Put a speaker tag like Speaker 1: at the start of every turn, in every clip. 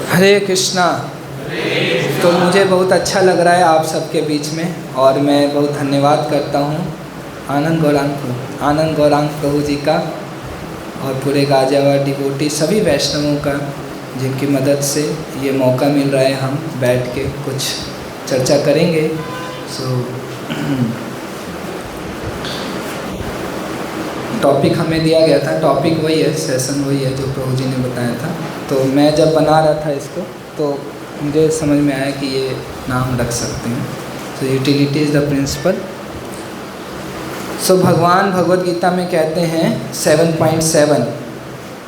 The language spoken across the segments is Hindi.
Speaker 1: हरे कृष्णा। तो मुझे बहुत अच्छा लग रहा है आप सबके बीच में, और मैं बहुत धन्यवाद करता हूँ आनंद गौरांग प्रभु जी का और पूरे गाजियाबाद डिवोटी सभी वैष्णवों का, जिनकी मदद से ये मौका मिल रहा है हम बैठ के कुछ चर्चा करेंगे। टॉपिक हमें दिया गया था, टॉपिक वही है, सेशन वही है जो प्रभु जी ने बताया था। तो मैं जब बना रहा था इसको तो मुझे समझ में आया कि ये नाम रख सकते हैं। So utility is the principle. So भगवान भगवद गीता में कहते हैं 7.7,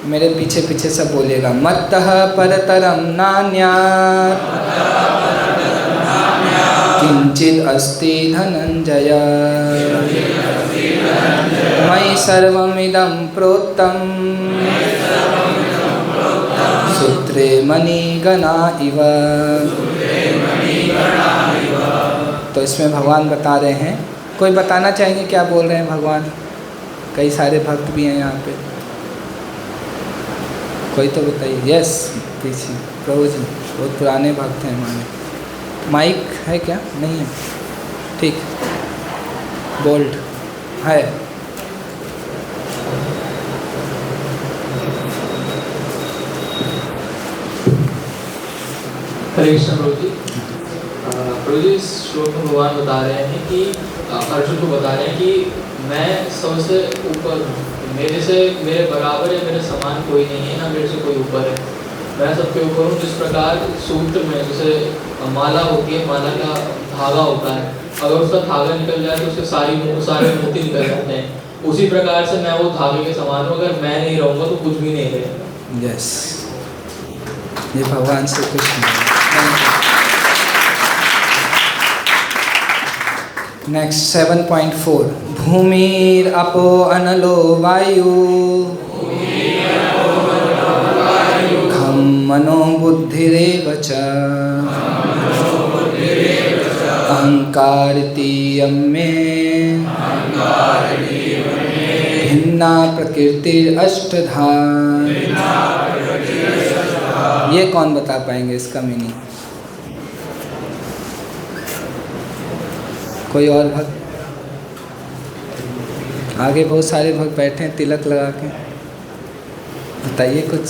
Speaker 1: मेरे पीछे पीछे सब बोलिएगा। मत्तः परतरम नान्यात् किंचिद अस्ति धनंजय मयि सर्वमिदं प्रोक्तं सूत्रे मणिगणा इव। तो इसमें भगवान बता रहे हैं, कोई बताना चाहेंगे क्या बोल रहे हैं भगवान? कई सारे भक्त भी हैं यहाँ पे, कोई तो बताइए। यस, पीछे प्रभु जी बहुत पुराने भक्त हैं हमारे। माइक है क्या? नहीं है, ठीक, बोल्ड है।
Speaker 2: हरे कृष्ण प्रभु जी। प्रभु जी, इस श्लोक में भगवान बता रहे हैं कि अर्जुन को बता रहे हैं कि मैं सबसे ऊपर हूँ, मेरे से मेरे बराबर या मेरे समान कोई नहीं है, ना मेरे से कोई ऊपर है, मैं सबके ऊपर हूँ। जिस प्रकार सूत्र में जैसे माला होती है, माला का धागा होता है, अगर उसका धागा निकल जाए तो उसके सारे मोती निकल जाते हैं, उसी प्रकार से मैं वो धागे के समान हूँ। अगर मैं नहीं रहूँगा तो कुछ भी नहीं रहेगा।
Speaker 1: यस, ये भगवान श्री कृष्ण। नेक्स्ट 7.4, भूमिर अपो अनलो वायु खम मनो बुद्धिरेव च अहंकारिति यम्मे भिन्ना प्रकृतिर अष्टधा। ये कौन बता पाएंगे इसका मीनिंग? कोई और भक्त? आगे बहुत सारे भक्त बैठे हैं तिलक लगा के, बताइए कुछ।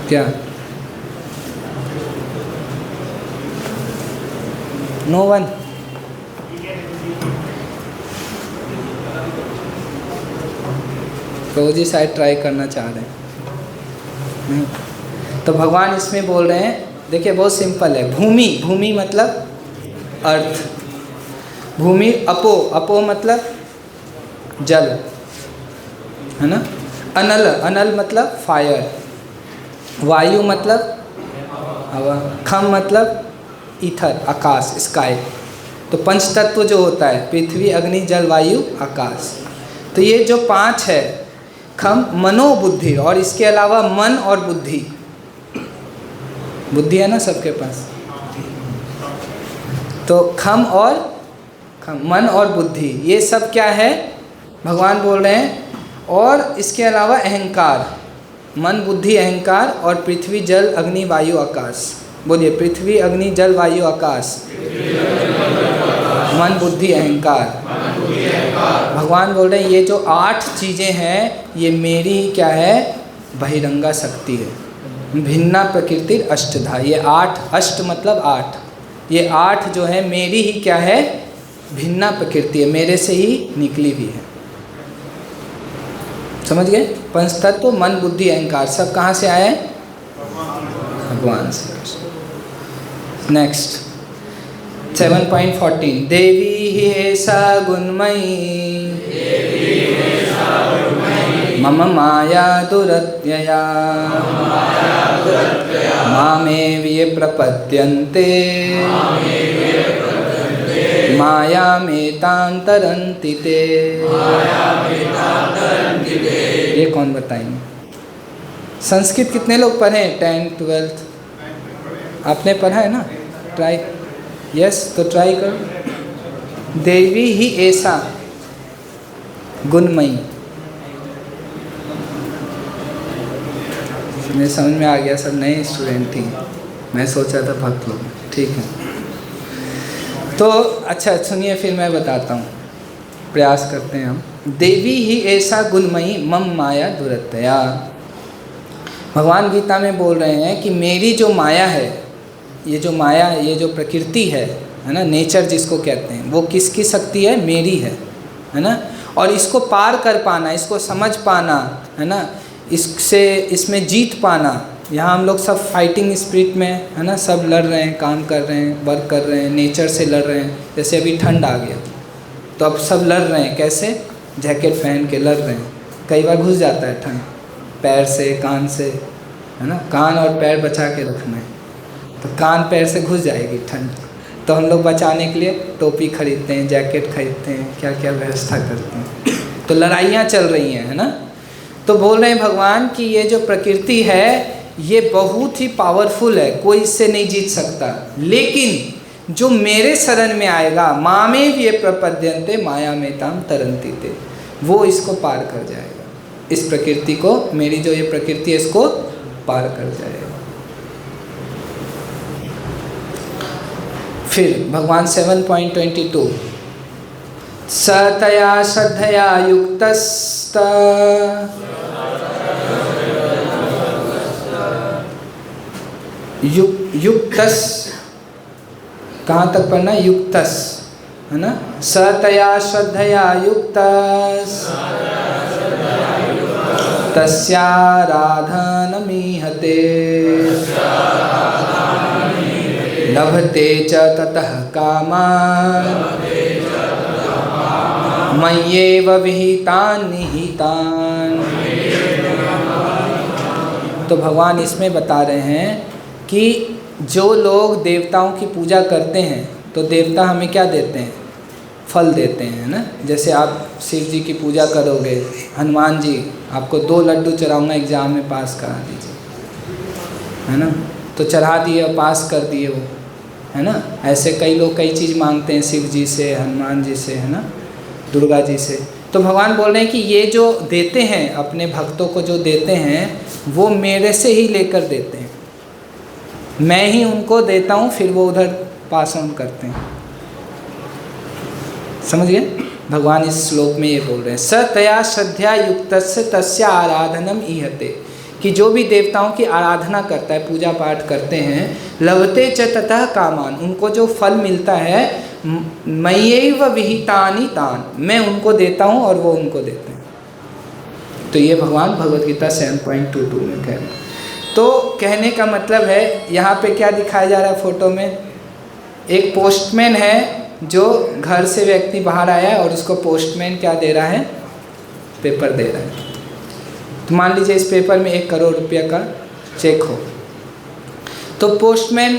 Speaker 1: क्या? No one? प्रभु जी शायद ट्राई करना चाह रहे हैं। तो भगवान इसमें बोल रहे हैं, देखिए बहुत सिंपल है। भूमि मतलब अर्थ, भूमि अपो, अपो मतलब जल, है ना। अनल मतलब फायर, वायु मतलब हवा, खम मतलब ईथर, आकाश, स्काई। तो पंच तत्व जो होता है पृथ्वी, अग्नि, जल, वायु, आकाश, तो ये जो पांच है, खम, मनो, बुद्धि, और इसके अलावा मन और बुद्धि है ना सबके पास। तो मन और बुद्धि, ये सब क्या है भगवान बोल रहे हैं। और इसके अलावा अहंकार, मन, बुद्धि, अहंकार, और पृथ्वी, जल, अग्नि, वायु, आकाश। बोलिए, पृथ्वी, अग्नि, जल, वायु, आकाश, मन, बुद्धि, अहंकार। भगवान बोल रहे हैं ये जो 8 चीज़ें हैं, ये मेरी ही क्या है, बहिरंगा शक्ति है। भिन्ना प्रकृति अष्टधा, ये 8, अष्ट मतलब 8, ये 8 जो है मेरी ही क्या है, भिन्ना प्रकृति है, मेरे से ही निकली हुई है। समझ गए? पंचतत्व, मन, बुद्धि, अहंकार, सब कहाँ से आए? भगवान से। नेक्स्ट 7.14, देवी ही एषा गुणमयी मम माया दुरत्यया मामे ये प्रपद्यन्ते माया में तांतरन्ति ते। ये कौन बताएंगे? संस्कृत कितने लोग पढ़े हैं? 10th 12th आपने पढ़ा है ना? ट्राई, यस, तो ट्राई करो। देवी ही ऐसा गुणमयी, मेरे समझ में आ गया, सब नए स्टूडेंट थी, मैं सोचा था भक्त लोग, ठीक है। तो अच्छा सुनिए, फिर मैं बताता हूँ, प्रयास करते हैं हम। देवी ही ऐसा गुणमयी मम माया दुरतया। भगवान गीता में बोल रहे हैं कि मेरी जो माया है, ये जो माया, ये जो प्रकृति है ना, नेचर जिसको कहते हैं, वो किसकी शक्ति है? मेरी है ना। और इसको पार कर पाना, इसको समझ पाना, है ना, इससे इसमें जीत पाना। यहाँ हम लोग सब फाइटिंग स्पिरिट में, है ना, सब लड़ रहे हैं, काम कर रहे हैं, वर्क कर रहे हैं, नेचर से लड़ रहे हैं। जैसे अभी ठंड आ गया तो अब सब लड़ रहे हैं, कैसे? जैकेट पहन के लड़ रहे हैं। कई बार घुस जाता है ठंड, पैर से, कान से, है ना, कान और पैर बचा के रखना है, तो कान पैर से घुस जाएगी ठंड। तो हम लोग बचाने के लिए टोपी खरीदते हैं, जैकेट खरीदते हैं, क्या क्या व्यवस्था करते हैं। तो लड़ाइयाँ चल रही हैं, है ना। तो बोल रहे हैं भगवान कि ये जो प्रकृति है ये बहुत ही पावरफुल है, कोई इससे नहीं जीत सकता। लेकिन जो मेरे शरण में आएगा, मामे ये प्रपद्यन्ते माया में ताम तरंती ते, वो इसको पार कर जाएगा। इस प्रकृति को, मेरी जो ये प्रकृति है, इसको पार कर जाएगा। फिर भगवान 7.22 सतया श्रद्धया युक्तस्त युक्तस, कहाँ तक पढ़ना? युक्तस, है ना। सतया श्रद्धया युक्तस तस्याराधनमीहते लभते च ततः कामान् मय्येव विहितान् निहितान्। तो भगवान इसमें बता रहे हैं कि जो लोग देवताओं की पूजा करते हैं तो देवता हमें क्या देते हैं? फल देते हैं, है ना। जैसे आप शिव जी की पूजा करोगे, हनुमान जी आपको 2 लड्डू चढ़ाऊंगा, एग्ज़ाम में पास करा दीजिए, है ना। तो चढ़ा दिए और पास कर दिए वो, है ना। ऐसे कई लोग कई चीज़ मांगते हैं शिव जी से, हनुमान जी से, है ना, दुर्गा जी से। तो भगवान बोल रहे हैं कि ये जो देते हैं, अपने भक्तों को जो देते हैं, वो मेरे से ही लेकर देते हैं, मैं ही उनको देता हूँ, फिर वो उधर पास ऑन करते हैं। समझ गए? भगवान इस श्लोक में ये बोल रहे हैं, सतया श्रद्धया युक्तस्य तस्य आराधनम ईहते, कि जो भी देवताओं की आराधना करता है, पूजा पाठ करते हैं, लभते च ततः कामान, उनको जो फल मिलता है, मय्यैव विहितानि तान्, मैं उनको देता हूँ और वो उनको देते हैं। तो ये भगवान भगवद गीता 7.22 में कह रहे हैं। तो कहने का मतलब है, यहाँ पे क्या दिखाया जा रहा है फोटो में? एक पोस्टमैन है, जो घर से व्यक्ति बाहर आया है और उसको पोस्टमैन क्या दे रहा है? पेपर दे रहा है। तो मान लीजिए इस पेपर में 1 करोड़ रुपया का चेक हो, तो पोस्टमैन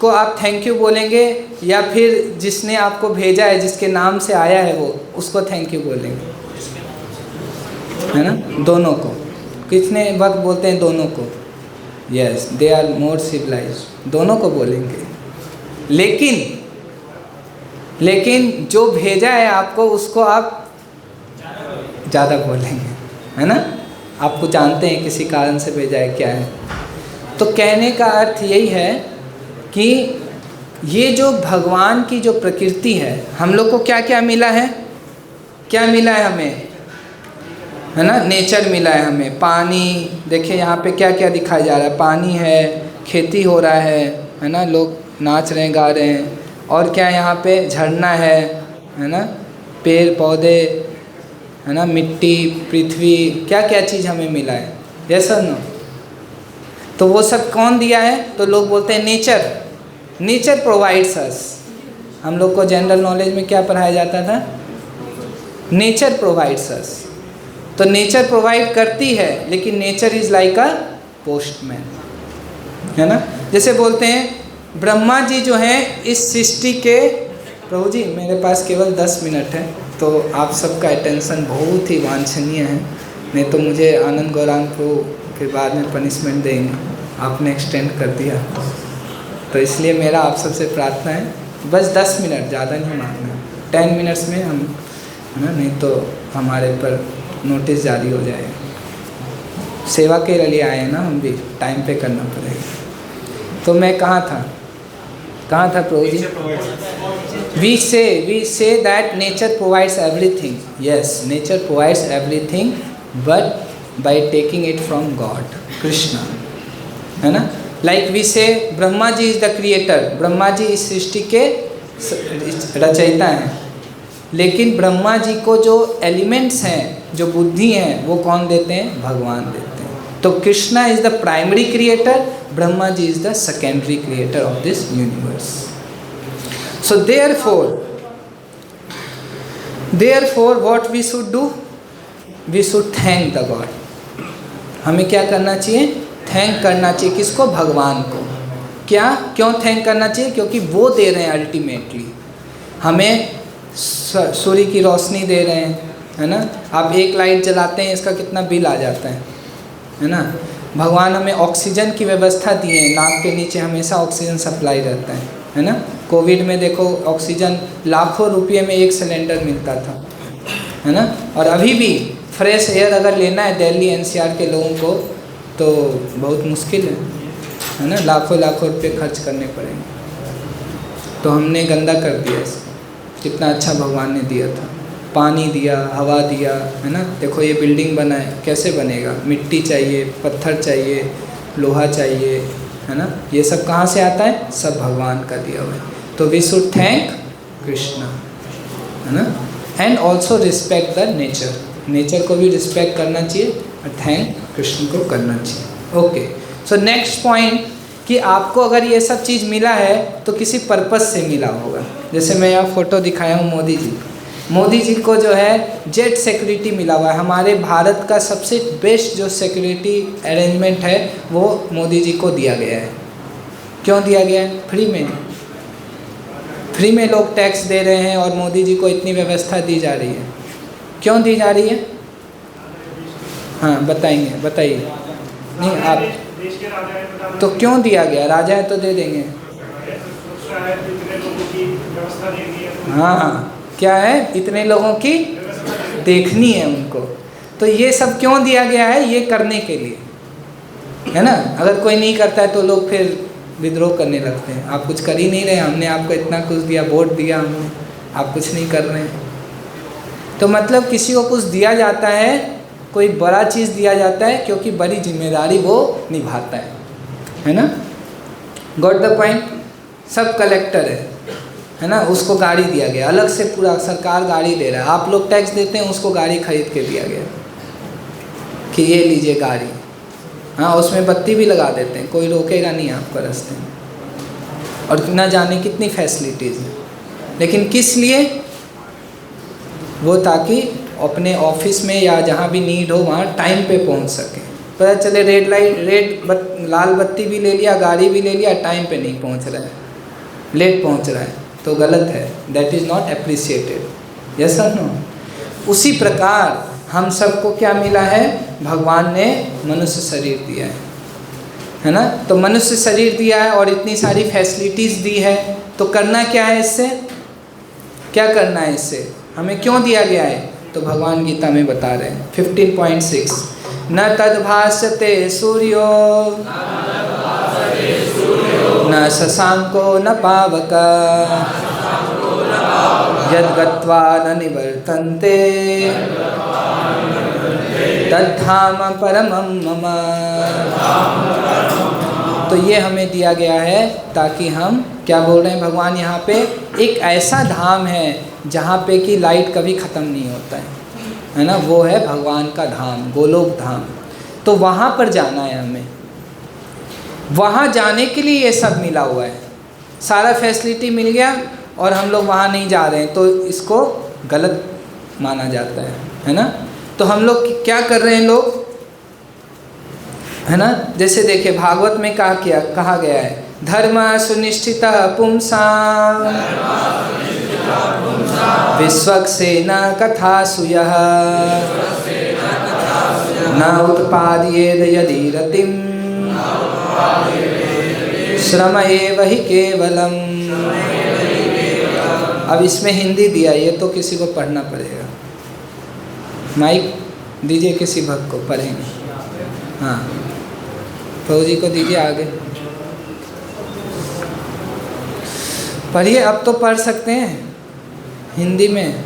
Speaker 1: को आप थैंक यू बोलेंगे या फिर जिसने आपको भेजा है, जिसके नाम से आया है वो, उसको थैंक यू बोलेंगे, है ना। दोनों को, कितने वक्त बोलते हैं? दोनों को। Yes, they are more civilised, दोनों को बोलेंगे। लेकिन जो भेजा है आपको, उसको आप ज़्यादा बोलेंगे, है ना। आपको जानते हैं किसी कारण से भेजा है, क्या है। तो कहने का अर्थ यही है कि ये जो भगवान की जो प्रकृति है, हम लोग को क्या क्या मिला है? क्या मिला है हमें? है ना, नेचर मिला है हमें। पानी, देखिए यहाँ पे क्या क्या दिखाया जा रहा है? पानी है, खेती हो रहा है ना, लोग नाच रहे हैं, गा रहे हैं। और क्या यहाँ पे? झरना है ना, पेड़ पौधे, है ना, मिट्टी, पृथ्वी, क्या क्या चीज़ हमें मिला है। यस और नो? तो वो सब कौन दिया है? तो लोग बोलते हैं नेचर, नेचर प्रोवाइड्स अस। हम लोग को जनरल नॉलेज में क्या पढ़ाया जाता था? Nature provides us. तो नेचर प्रोवाइड करती है, लेकिन nature is like a postman, है ना। जैसे बोलते हैं ब्रह्मा जी जो हैं इस सृष्टि के, प्रभु जी मेरे पास केवल 10 मिनट है, तो आप सबका अटेंशन बहुत ही वांछनीय है, नहीं तो मुझे आनंद गौरांग को फिर बाद में पनिशमेंट देंगे। आपने एक्सटेंड कर दिया, तो इसलिए मेरा आप सबसे प्रार्थना है, बस 10 मिनट, ज़्यादा नहीं मांगना। 10 मिनट्स में हम, है ना, नहीं तो हमारे पर नोटिस जारी हो जाएगा। सेवा के लिए आए हैं ना हम भी, टाइम पे करना पड़ेगा। तो मैं कहाँ था प्रभु जी? We say that nature provides everything. Yes, nature provides everything, but by taking it from God, Krishna, है ना? Like we say Brahma ji is the creator, Brahma ji इस सृष्टि के रचयिता हैं, लेकिन ब्रह्मा जी को जो एलिमेंट्स हैं, जो बुद्धि हैं, वो कौन देते हैं? भगवान देते हैं। तो Krishna is the primary creator, Brahma ji is the secondary creator of this universe. So therefore what we should do? We should thank the God. हमें क्या करना चाहिए? थैंक करना चाहिए। किसको? भगवान को। क्यों थैंक करना चाहिए? क्योंकि वो दे रहे हैं अल्टीमेटली हमें, सूर्य की रोशनी दे रहे हैं, है ना? आप एक लाइट जलाते हैं, इसका कितना बिल आ जाता है ना? भगवान हमें ऑक्सीजन की व्यवस्था दिए हैं, नाक के नीचे हमेशा ऑक्सीजन सप्लाई रहता है ना? कोविड में देखो ऑक्सीजन लाखों रुपये में एक सिलेंडर मिलता था, है ना? और अभी भी फ्रेश एयर अगर लेना है दिल्ली एनसीआर के लोगों को तो बहुत मुश्किल है ना? लाखों रुपये खर्च करने पड़ेंगे। तो हमने गंदा कर दिया इसको। कितना अच्छा भगवान ने दिया था, पानी दिया, हवा दिया, है ना? देखो ये बिल्डिंग बना है, कैसे बनेगा? मिट्टी चाहिए, पत्थर चाहिए, लोहा चाहिए, है ना? ये सब कहाँ से आता है? सब भगवान का दिया हुआ है। तो वी शुड थैंक कृष्णा, है ना? And also respect the nature, nature को भी रिस्पेक्ट करना चाहिए और थैंक कृष्ण को करना चाहिए। ओके, सो नेक्स्ट पॉइंट कि आपको अगर ये सब चीज़ मिला है तो किसी पर्पस से मिला होगा। जैसे मैं यहाँ फ़ोटो दिखाया हूँ मोदी जी को जो है जेट सिक्योरिटी मिला हुआ है। हमारे भारत का सबसे बेस्ट जो सिक्योरिटी अरेंजमेंट है वो मोदी जी को दिया गया है। क्यों दिया गया है? फ्री में लोग टैक्स दे रहे हैं और मोदी जी को इतनी व्यवस्था दी जा रही है। क्यों दी जा रही है? हाँ बताइए। नहीं आप तो क्यों दिया गया? राजा है तो दे देंगे। हाँ, क्या है? इतने लोगों की देखनी है उनको। तो ये सब क्यों दिया गया है? ये करने के लिए, है ना? अगर कोई नहीं करता है तो लोग फिर विद्रोह करने लगते हैं। आप कुछ कर ही नहीं रहे, हमने आपको इतना कुछ दिया, वोट दिया हमने, आप कुछ नहीं कर रहे हैं। तो मतलब किसी को कुछ दिया जाता है, कोई बड़ा चीज़ दिया जाता है क्योंकि बड़ी जिम्मेदारी वो निभाता है ना? Got the point? सब कलेक्टर है ना? उसको गाड़ी दिया गया, अलग से पूरा सरकार गाड़ी दे रहा है। आप लोग टैक्स देते हैं, उसको गाड़ी खरीद के दिया गया कि ये लीजिए गाड़ी। हाँ, उसमें बत्ती भी लगा देते हैं, कोई रोकेगा नहीं आपको रास्ते में। और न जाने कितनी फैसिलिटीज़ हैं, लेकिन किस लिए? वो ताकि अपने ऑफिस में या जहाँ भी नीड हो वहाँ टाइम पे पहुँच सके। पता चले लाल बत्ती भी ले लिया, गाड़ी भी ले लिया, टाइम पे नहीं पहुँच रहा है, लेट पहुँच रहा है, तो गलत है। That is not appreciated. Yes और नो? उसी प्रकार हम सबको क्या मिला है? भगवान ने मनुष्य शरीर दिया है ना? तो मनुष्य शरीर दिया है और इतनी सारी फैसिलिटीज़ दी है, तो करना क्या है इससे? क्या करना है इससे? हमें क्यों दिया गया है? तो भगवान गीता में बता रहे हैं 15.6, न तद्भासते सूर्यो न शशांको न पावक यद्गत्वा न निवर्तन्ते तद्धाम परमं मम। तो ये हमें दिया गया है ताकि हम क्या बोल रहे हैं भगवान यहाँ पे? एक ऐसा धाम है जहाँ पे कि लाइट कभी ख़त्म नहीं होता है ना? वो है भगवान का धाम, गोलोक धाम। तो वहाँ पर जाना है हमें। वहाँ जाने के लिए ये सब मिला हुआ है, सारा फैसिलिटी मिल गया और हम लोग वहाँ नहीं जा रहे हैं, तो इसको गलत माना जाता है ना? तो हम लोग क्या कर रहे हैं लोग, है ना? जैसे देखिए भागवत में कहा गया है, धर्म सुनिष्ठित पुंसां विश्वक्सेन कथासु यः न उत्पादयेद यदि रतिं श्रम एव हि केवलम्। अब इसमें हिंदी दिया, ये तो किसी को पढ़ना पड़ेगा। माइक दीजिए किसी भक्त को, पढ़ेंगे। हाँ, प्रभु जी को दीजिए आगे पढ़िए। अब तो पढ़ सकते हैं हिंदी में,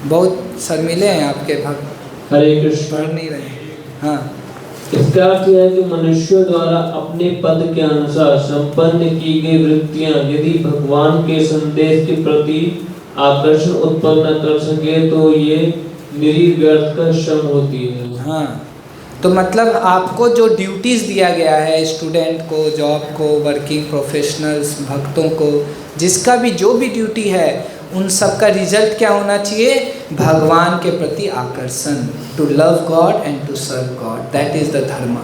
Speaker 1: बहुत शर्मिले हैं आपके भक्त,
Speaker 3: हरे कृष्ण।
Speaker 1: पढ़ नहीं रहे। हाँ,
Speaker 3: इसका अर्थ यह है कि मनुष्यों द्वारा अपने पद के अनुसार संपन्न की गई वृत्तियां यदि भगवान के संदेश के प्रति आकर्षण उत्पन्न कर सके तो ये निरीह व्यर्थ का श्रम होती है।
Speaker 1: हाँ, तो मतलब आपको जो ड्यूटीज़ दिया गया है, स्टूडेंट को, जॉब को, वर्किंग प्रोफेशनल्स, भक्तों को, जिसका भी जो भी ड्यूटी है, उन सब का रिजल्ट क्या होना चाहिए? भगवान के प्रति आकर्षण, to love God and to serve God, that is the dharma.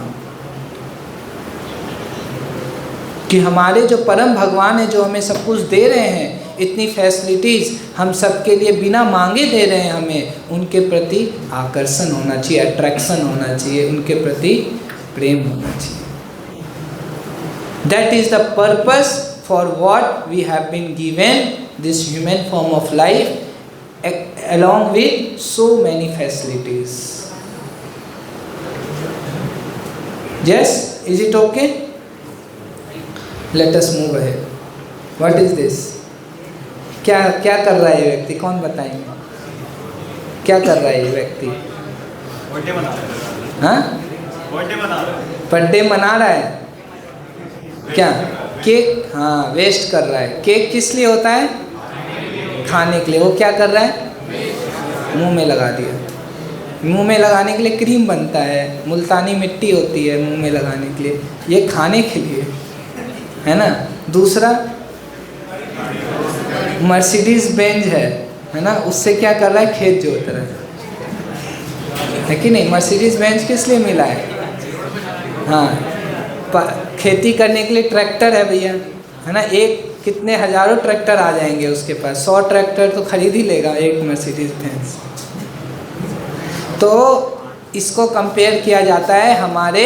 Speaker 1: कि हमारे जो परम भगवान है, जो हमें सब कुछ दे रहे हैं, इतनी फैसिलिटीज़ हम सबके लिए बिना मांगे दे रहे हैं, हमें उनके प्रति आकर्षण होना चाहिए, अट्रैक्शन होना चाहिए, उनके प्रति प्रेम होना चाहिए। That is the purpose for what we have been given this human form of life along with so many facilities. Yes, is it okay? Let us move ahead. What is this? क्या क्या कर रहा है ये व्यक्ति? कौन बताएंगे? क्या कर रहा है ये व्यक्ति?
Speaker 4: बर्थडे मना रहा है।
Speaker 1: हाँ,
Speaker 4: बर्थडे मना रहा है।
Speaker 1: बर्थडे मना रहा है। क्या? केक, हाँ, वेस्ट कर रहा है। केक किस लिए होता है? खाने के लिए। वो क्या कर रहा है? मुंह में लगा दिया। मुंह में लगाने के लिए क्रीम बनता है, मुल्तानी मिट्टी होती है मुंह में लगाने के लिए, ये खाने के लिए है ना। दूसरा मर्सिडीज बेंज है ना, उससे क्या कर रहा है? खेत जोत रहा है कि नहीं? मर्सिडीज बेंज किस लिए मिला है? हाँ, खेती करने के लिए ट्रैक्टर है भैया, है ना। एक कितने हजारों ट्रैक्टर आ जाएंगे उसके पास, 100 ट्रैक्टर तो खरीद ही लेगा एक मर्सिडीज बेंज। तो इसको कंपेयर किया जाता है हमारे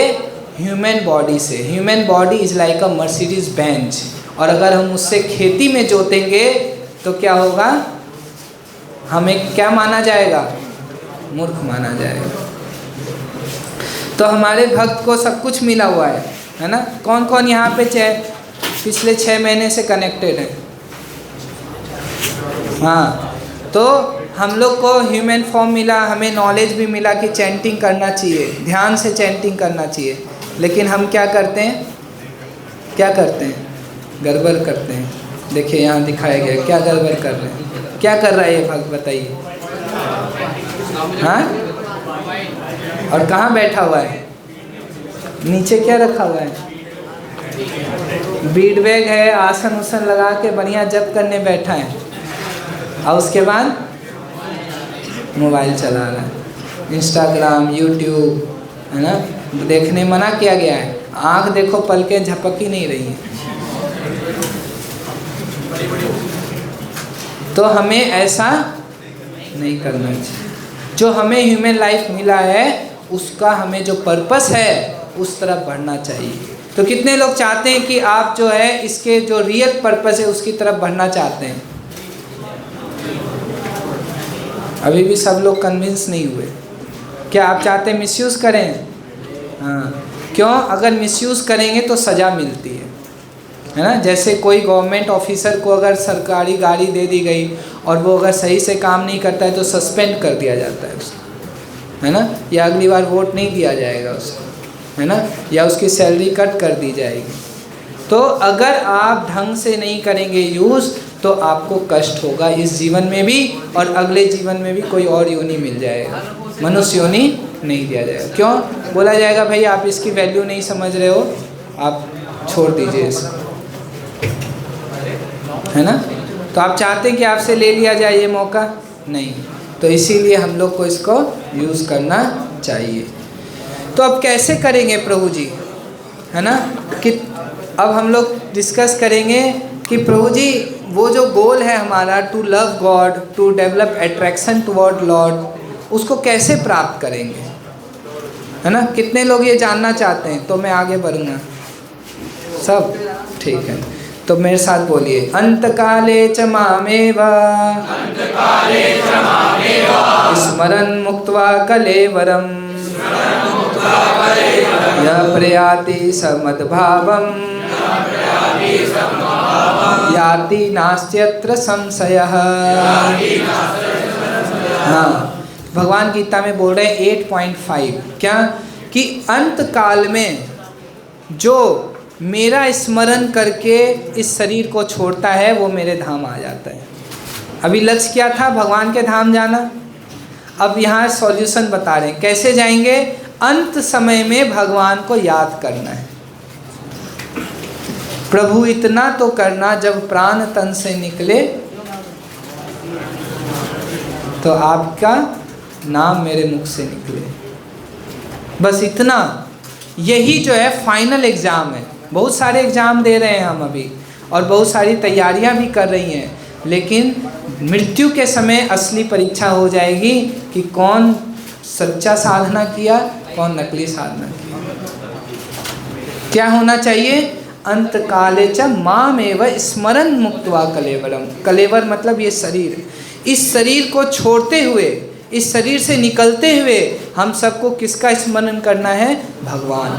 Speaker 1: ह्यूमन बॉडी से। Human body is like a Mercedes Benz, और अगर हम उससे खेती में जोतेंगे तो क्या होगा? हमें क्या माना जाएगा? मूर्ख माना जाएगा। तो हमारे भक्त को सब कुछ मिला हुआ है ना। कौन कौन यहाँ पे पिछले 6 महीने से कनेक्टेड है? हाँ, तो हम लोग को ह्यूमन फॉर्म मिला, हमें नॉलेज भी मिला कि चैंटिंग करना चाहिए, ध्यान से चैंटिंग करना चाहिए। लेकिन हम क्या करते हैं? क्या करते हैं? गड़बड़ करते हैं। देखिए यहाँ दिखाया गया क्या गड़बड़ कर रहे हैं। क्या कर रहा है ये भक्त, बताइए? हाँ, और कहाँ बैठा हुआ है? नीचे क्या रखा हुआ है? बीड बैग है, आसन उसन लगा के बढ़िया जप करने बैठा है, और उसके बाद मोबाइल चला रहा है, इंस्टाग्राम, यूट्यूब, है ना। देखने मना किया गया है, आँख देखो पलकें झपक ही नहीं रही हैं। तो हमें ऐसा नहीं करना चाहिए। जो हमें ह्यूमन लाइफ मिला है उसका हमें जो पर्पस है उस तरफ बढ़ना चाहिए। तो कितने लोग चाहते हैं कि आप जो है इसके जो रियल पर्पस है उसकी तरफ बढ़ना चाहते हैं? अभी भी सब लोग कन्विंस नहीं हुए। क्या आप चाहते हैं मिसयूज़ करें? हाँ, क्यों? अगर मिसयूज़ करेंगे तो सज़ा मिलती है ना। जैसे कोई गवर्नमेंट ऑफिसर को अगर सरकारी गाड़ी दे दी गई और वो अगर सही से काम नहीं करता है तो सस्पेंड कर दिया जाता है उसको, है ना, या अगली बार वोट नहीं दिया जाएगा उसको, है ना, या उसकी सैलरी कट कर दी जाएगी। तो अगर आप ढंग से नहीं करेंगे यूज़ तो आपको कष्ट होगा इस जीवन में भी, और अगले जीवन में भी कोई और योनि मिल जाएगा, मनुष्य योनि नहीं दिया जाएगा। क्यों? बोला जाएगा भाई आप इसकी वैल्यू नहीं समझ रहे हो, आप छोड़ दीजिए इसको, है ना। तो आप चाहते हैं कि आपसे ले लिया जाए ये मौका? नहीं। तो इसीलिए हम लोग को इसको यूज़ करना चाहिए। तो अब कैसे करेंगे प्रभु जी, है ना। कि अब हम लोग डिस्कस करेंगे कि प्रभु जी वो जो गोल है हमारा, to love God, to develop attraction toward Lord, उसको कैसे प्राप्त करेंगे, है ना। कितने लोग ये जानना चाहते हैं? तो मैं आगे बढ़ूँगा। सब ठीक है, तो मेरे साथ बोलिए, अंतकाले च मामेव स्मरन् मुक्त्वा कलेवरम् यः प्रयाति स मद्भावम् याति नास्त्यत्र संशयः। हाँ, भगवान गीता में बोल रहे हैं 8.5 क्या कि अंत काल में जो मेरा स्मरण करके इस शरीर को छोड़ता है वो मेरे धाम आ जाता है। अभी लक्ष्य क्या था? भगवान के धाम जाना। अब यहाँ सॉल्यूशन बता रहे हैं कैसे जाएंगे। अंत समय में भगवान को याद करना है। प्रभु इतना तो करना जब प्राण तन से निकले तो आपका नाम मेरे मुख से निकले। बस इतना, यही जो है फाइनल एग्ज़ाम है। बहुत सारे एग्ज़ाम दे रहे हैं हम अभी और बहुत सारी तैयारियां भी कर रही हैं, लेकिन मृत्यु के समय असली परीक्षा हो जाएगी कि कौन सच्चा साधना किया, कौन नकली साधना किया। क्या होना चाहिए? अंत काले च मामेव स्मरण मुक्त्वा कलेवरम। कलेवर मतलब ये शरीर। इस शरीर को छोड़ते हुए, इस शरीर से निकलते हुए हम सबको किसका स्मरण करना है? भगवान।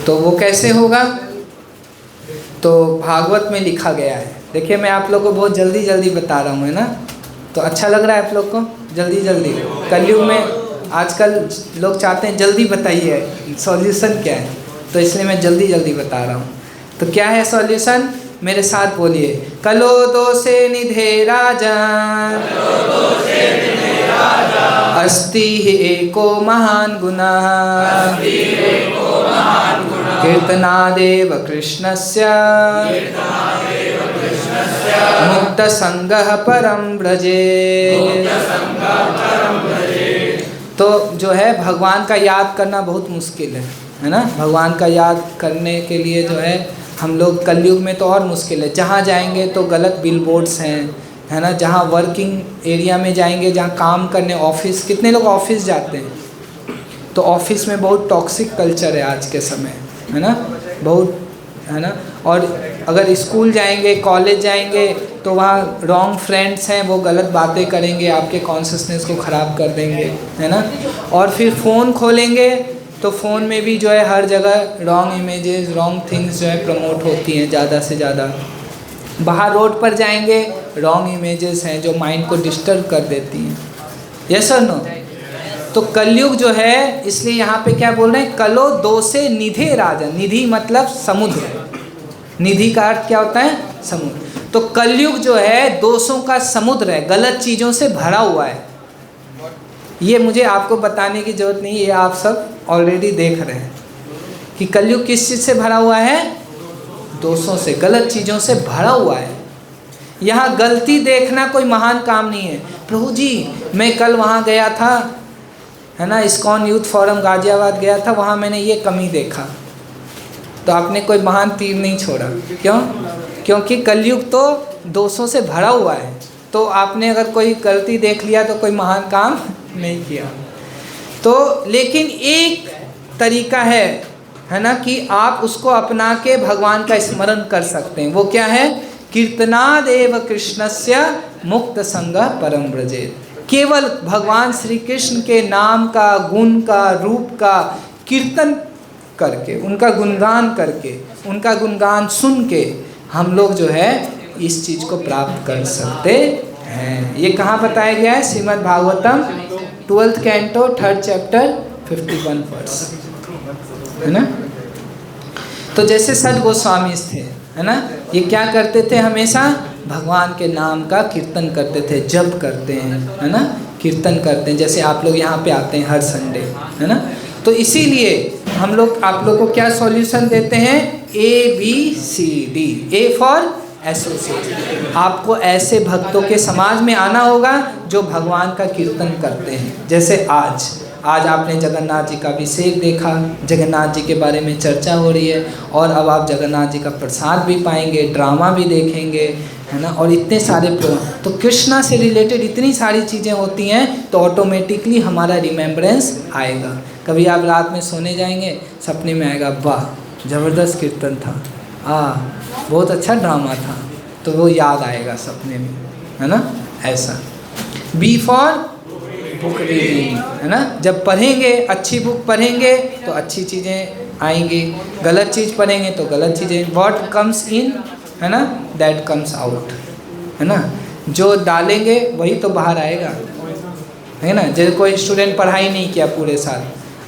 Speaker 1: तो वो कैसे होगा? तो भागवत में लिखा गया है। देखिए मैं आप लोग को बहुत जल्दी जल्दी बता रहा हूँ, है ना? तो अच्छा लग रहा है आप लोग को? जल्दी जल्दी। कलयुग में आजकल लोग चाहते हैं जल्दी बताइए सॉल्यूशन क्या है, तो इसलिए मैं जल्दी जल्दी बता रहा हूँ। तो क्या है सॉल्यूशन? मेरे साथ बोलिए। कलो दोषे निधे राजन अस्ति हि एको महान गुणः कीर्तनादेव कृष्णस्य मुक्त संगः परम व्रजे। तो जो है भगवान का याद करना बहुत मुश्किल है ना? भगवान का याद करने के लिए जो है हम लोग कलयुग में तो और मुश्किल है। जहाँ जाएंगे तो गलत बिलबोर्ड्स हैं, है ना? जहाँ वर्किंग एरिया में जाएंगे, जहाँ काम करने, ऑफिस, कितने लोग ऑफिस जाते हैं? तो ऑफिस में बहुत टॉक्सिक कल्चर है आज के समय, है ना? बहुत, है ना? और अगर स्कूल जाएंगे, कॉलेज जाएंगे तो वहाँ रॉन्ग फ्रेंड्स हैं, वो गलत बातें करेंगे, आपके कॉन्शियसनेस को ख़राब कर देंगे, है ना? और फिर फ़ोन खोलेंगे तो फ़ोन में भी जो है हर जगह रॉन्ग इमेजेस, रॉन्ग थिंग्स जो है प्रमोट होती हैं ज़्यादा से ज़्यादा। बाहर रोड पर जाएंगे, रॉन्ग इमेजेस हैं जो माइंड को डिस्टर्ब कर देती हैं। यस और नो? तो कलयुग जो है, इसलिए यहाँ पे क्या बोल रहे हैं? कलो दोषे निधे राजन। निधि मतलब समुद्र। निधि का अर्थ क्या होता है? समुद्र। तो कलयुग जो है दोषों का समुद्र है, गलत चीज़ों से भरा हुआ है। ये मुझे आपको बताने की जरूरत नहीं है, ये आप सब ऑलरेडी देख रहे हैं कि कलयुग किस चीज़ से भरा हुआ है? दोषों से, गलत चीज़ों से भरा हुआ है। यहाँ गलती देखना कोई महान काम नहीं है। प्रभु जी मैं कल वहाँ गया था, है ना, इस्कॉन यूथ फोरम गाजियाबाद गया था, वहाँ मैंने ये कमी देखा। तो आपने कोई महान तीर नहीं छोड़ा। क्यों? क्योंकि कलयुग तो दोषों से भरा हुआ है। तो आपने अगर कोई गलती देख लिया तो कोई महान काम नहीं किया। तो लेकिन एक तरीका है ना, कि आप उसको अपना के भगवान का स्मरण कर सकते हैं। वो क्या है? कीर्तनादेव कृष्णस्य मुक्त संगः परम व्रजेत। केवल भगवान श्री कृष्ण के नाम का, गुण का, रूप का कीर्तन करके, उनका गुणगान करके, उनका गुणगान सुन के हम लोग जो है इस चीज़ को प्राप्त कर सकते हैं। ये कहाँ बताया गया है? Srimad Bhagavatam 12th canto 3rd chapter 51 verse, है ना? तो जैसे सद गोस्वामी थे, है ना, ये क्या करते थे? हमेशा भगवान के नाम का कीर्तन करते थे, जप करते हैं, है ना, कीर्तन करते हैं। जैसे आप लोग यहाँ पे आते हैं हर संडे, है ना? तो इसीलिए हम लोग आप लोग को क्या सॉल्यूशन देते हैं? ABCD। A for associate. आपको ऐसे भक्तों के समाज में आना होगा जो भगवान का कीर्तन करते हैं। जैसे आज आपने जगन्नाथ जी का अभिषेक देखा, जगन्नाथ जी के बारे में चर्चा हो रही है, और अब आप जगन्नाथ जी का प्रसाद भी पाएंगे, ड्रामा भी देखेंगे, है ना, और इतने सारे प्रोग्राम। तो कृष्णा से रिलेटेड इतनी सारी चीज़ें होती हैं, तो ऑटोमेटिकली हमारा रिमेम्बरेंस आएगा। कभी आप रात में सोने जाएंगे, सपने में आएगा, वाह ज़बरदस्त कीर्तन था, बहुत अच्छा ड्रामा था, तो वो याद आएगा सपने में, है ना? ऐसा। बी फॉर बुक रीडिंग, है ना। जब पढ़ेंगे, अच्छी बुक पढ़ेंगे तो अच्छी चीज़ें आएंगी, गलत चीज़ पढ़ेंगे तो गलत चीज़ें। व्हाट कम्स इन, है ना, दैट कम्स आउट, है ना। जो डालेंगे वही तो बाहर आएगा, है ना। जैसे कोई स्टूडेंट पढ़ाई नहीं किया पूरे साल,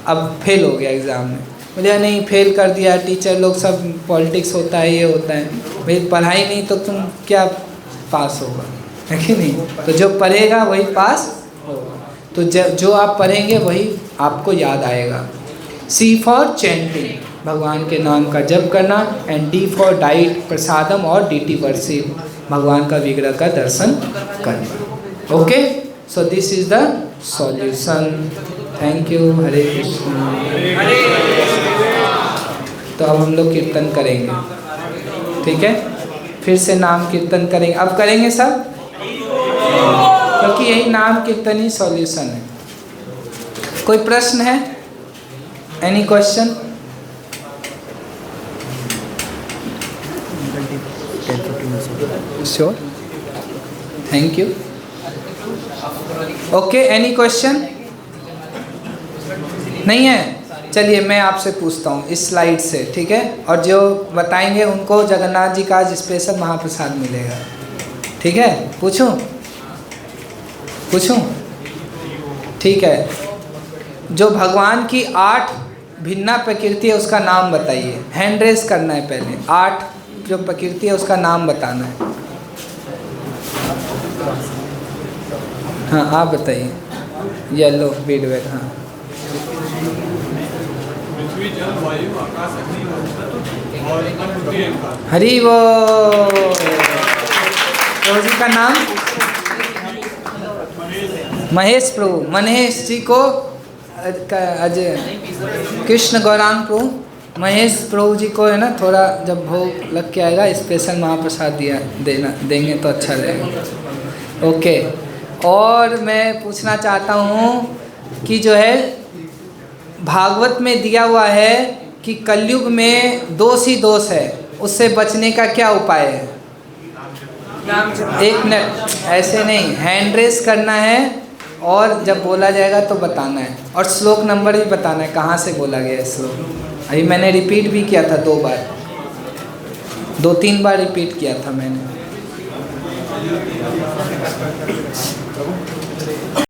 Speaker 1: अब फेल हो गया एग्ज़ाम में, मुझे नहीं फेल कर दिया टीचर लोग, सब पॉलिटिक्स होता है, ये होता है। भाई पढ़ाई नहीं तो तुम क्या पास होगा, है कि नहीं। तो जो पढ़ेगा वही पास होगा। तो जो आप पढ़ेंगे वही आपको याद आएगा। C फॉर चैंटिंग, भगवान के नाम का जप करना। एंड D फॉर डाइट, प्रसादम। और DT वर्शिप, भगवान का विग्रह का दर्शन करना। Okay, so this is the solution. Thank you. Hare Krishna. तो अब हम लोग कीर्तन करेंगे, ठीक है। फिर से नाम कीर्तन करेंगे, अब करेंगे सब, क्योंकि यही नाम कीर्तन ही सॉल्यूशन है। कोई प्रश्न है? Any question? Sure, thank you. Okay, any question? नहीं है? चलिए मैं आपसे पूछता हूँ इस स्लाइड से, ठीक है। और जो बताएंगे उनको जगन्नाथ जी का आज स्पेशल महाप्रसाद मिलेगा, ठीक है। पूछूं? ठीक है। जो भगवान की 8 भिन्ना प्रकृति है उसका नाम बताइए। हैंड रेस करना है पहले, 8 जो प्रकृति है उसका नाम बताना है। हाँ आप बताइए। येलो बीडवेग, हाँ।
Speaker 4: पृथ्वी, जल, वायु, आकाश, अग्नि, और
Speaker 1: हरि वो। प्रभु जी का नाम? महेश प्रभु। महेश जी को अजय कृष्ण गौरांग प्रभु, महेश प्रभु जी को, है ना, थोड़ा जब भोग लग के आएगा स्पेशल महाप्रसाद देंगे तो अच्छा रहेगा। ओके। और मैं पूछना चाहता हूँ कि जो है भागवत में दिया हुआ है कि कलयुग में दोष ही दोष है, उससे बचने का क्या उपाय है? 1 मिनट, ऐसे नहीं, हैंड रेस करना है और जब बोला जाएगा तो बताना है, और श्लोक नंबर भी बताना है कहाँ से बोला गया है श्लोक। अभी मैंने रिपीट भी किया था 2 बार, 2-3 बार रिपीट किया था मैंने।